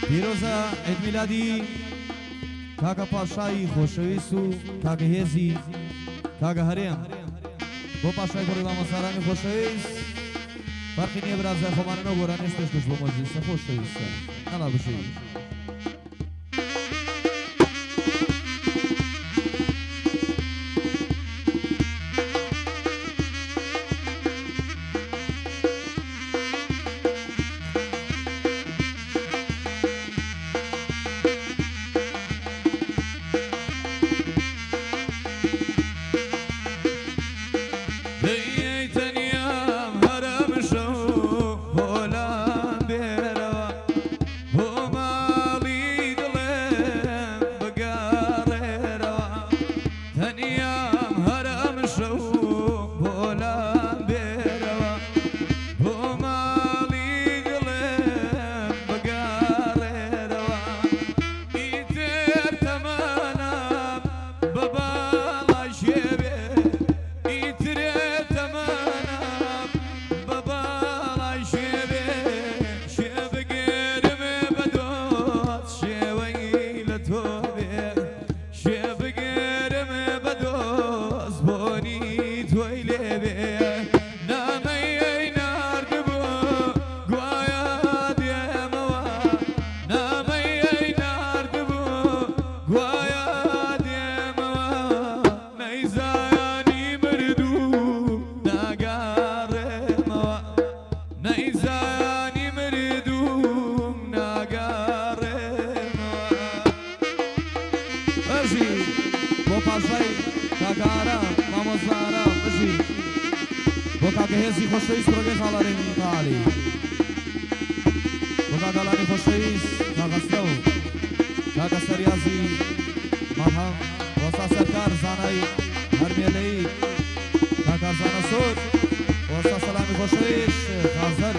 پیرۆزە عید میلادی کاکە پاشایی خۆشەویست و کاکە هێزی کاکە هەرێم بۆ پاشای کوڕی مامۆستارانی خۆشەویست فەرقی نییە برازای خۆمانەوە گۆرانیش پێشکەش بۆ مەجلیسە خۆشەویستە نەڵا بشەوی کاکە هێزی خۆشەویست ڕۆگەی خاڵارێ تاعالی بۆ کاکەڵانی خۆشەویست کاکەستە و کاکە سەریازی مەرهەم وەستا سەرکار زانای هەرمێلەیی کاکار زانە سۆر وەستا سەلامی خۆشەویست خازەر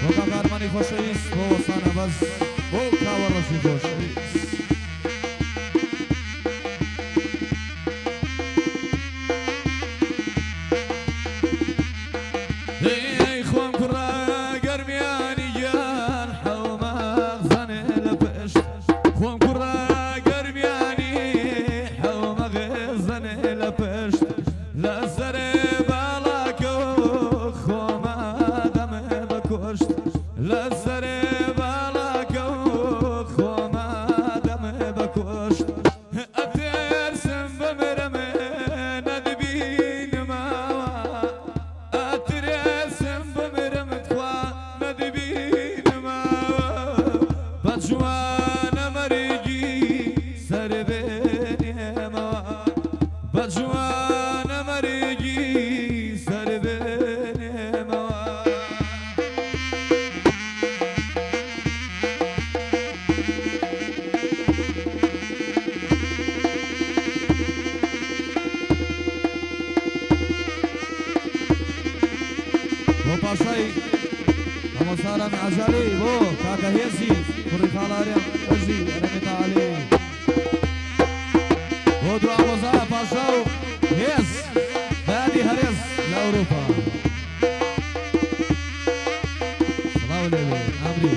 بۆ کاکارمانی خۆشەویست بۆ وەسانە بەز بۆ کاوەڕەشی خۆشەویست مامۆستاران عەجالی بۆ کاکە هێزی کوڕی خاڵاریان ئەژی ئەرەمی تاعالی بۆ دو ئامۆزایە پاشا و هێز بەیانی هەرێز لە ئەوروپا سڵاو لێبێ ئەمری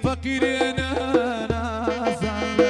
فقيرنا ناسا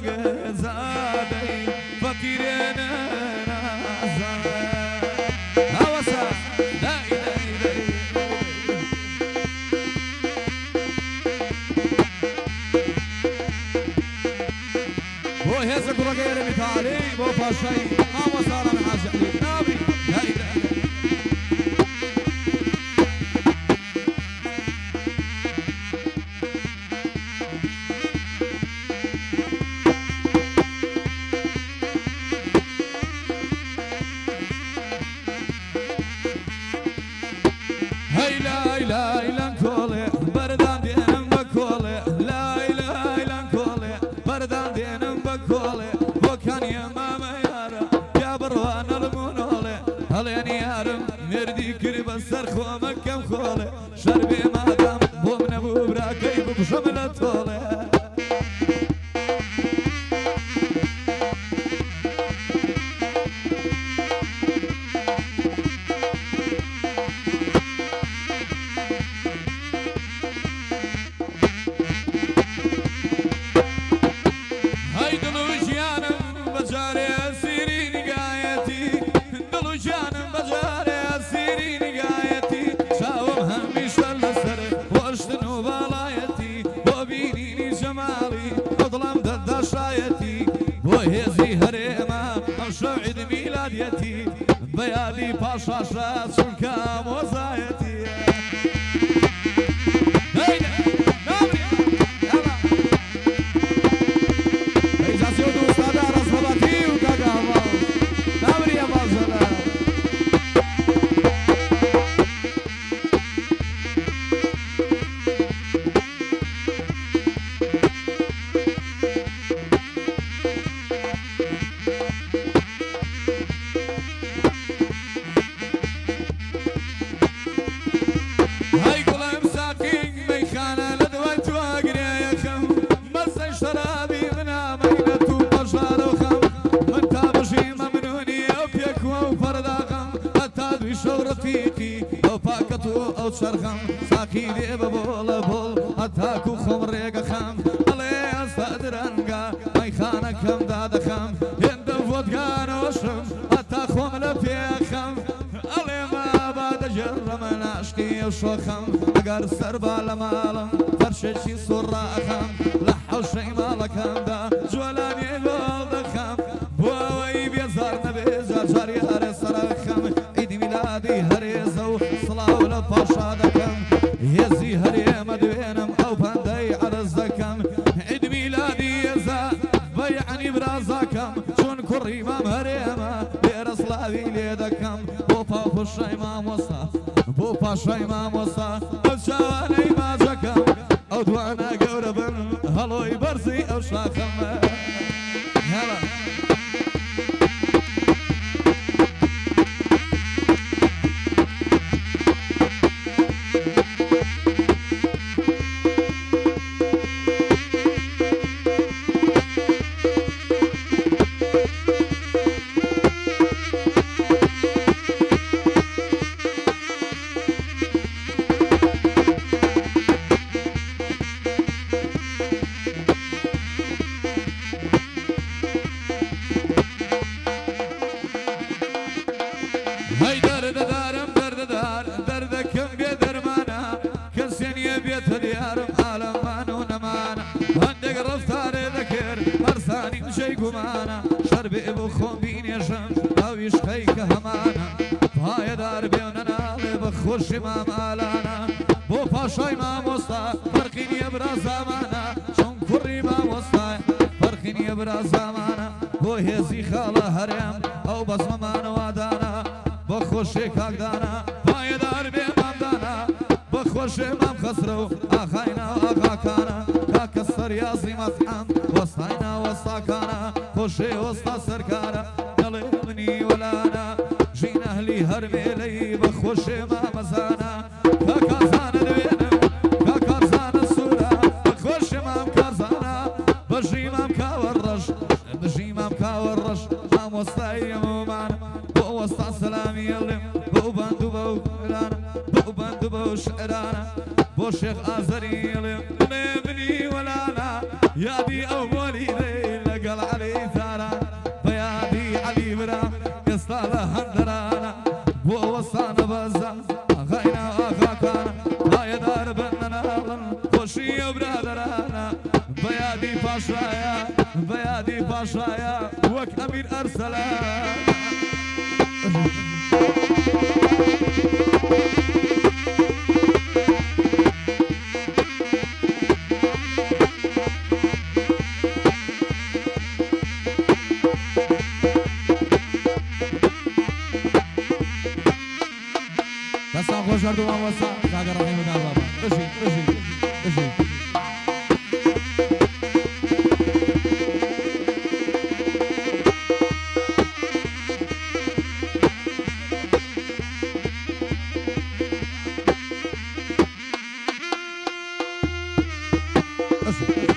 زادي فقيرين نازل هوسا داي داي داي هو هذا كل غير مثالي بو فاشي ما وصار من حاجة نابي داي داي مردي كرب السرخو مكم خولي شربي مادام بومنا بوبراكي بشملة طولي هاي دلو جيانم بجاري سيرين قايتي دلو جانم بجاري وهزي هريمة شوعد ميلاديتي بيادي باشاشات سلكام وزايتي هيدا نامري يلا إذا سيودو استاذ رسولتي وكاكا نامري يا بازلا أو شرخم ساقي لي ببول بول أتاكو خمريق خم علي أستدرنقا ماي خانك كم داد خم يندف ودقان وشم أتاكو ملفي خم علي ما بعد جرم ناشكي وشوخم أقر سربا لمالم فرشتي صرا خم لحو شي مالكم دا جولاني قول دخم بواوي بيزار نبيزار جاري هاري سرخم عيد ميلادي هريزو صلاة ولا فاشادكم يزي هريم دوينم أو بندي عرزكم عيد ميلادي يزا بيعني برازكم شون كري مام هريمة بيرسلاوي ليدكم بوفا فشي مام وصا بوفا شي مام وصا بشواني ماجكم أو دوانا قوربن هلوي برزي أو شاخم هلا شربي بخون بيني شم أو يشخيك همانا هاي دار بيوننا بخوش ما مالانا بو باشاي ما مصا فرقين يبرا زمانا شون كري ما مصا فرقين يبرا زمانا بو هزي خالا هريم أو بزم ما نوادانا بخوش كاكدانا هاي دار بيوننا دانا بخوش ما مخسرو أخاينا وأخاكانا كاكسر يازي مطحم وصاينا وصاكانا خوشي وسطا سركانا نلمني ولانا جينا أهلي هرميلي بخوشي ما مزانا كاكازانا دوينم كاكازانا السورة بخوشي ما مكازانا بجي ما مكاورش بجي ما مكاورش ما مستعي مومانا بو وسطا سلامي يلم بو باندو بو لانا بو باندو بو شعرانا بو شيخ آزري يلم نلمني ولانا يا دي أولي ليلة باشايا وك أمير أرسلا دستان خوش کردو ماموسا کاغا رحیم الله بابا بشین بشین بشین بشین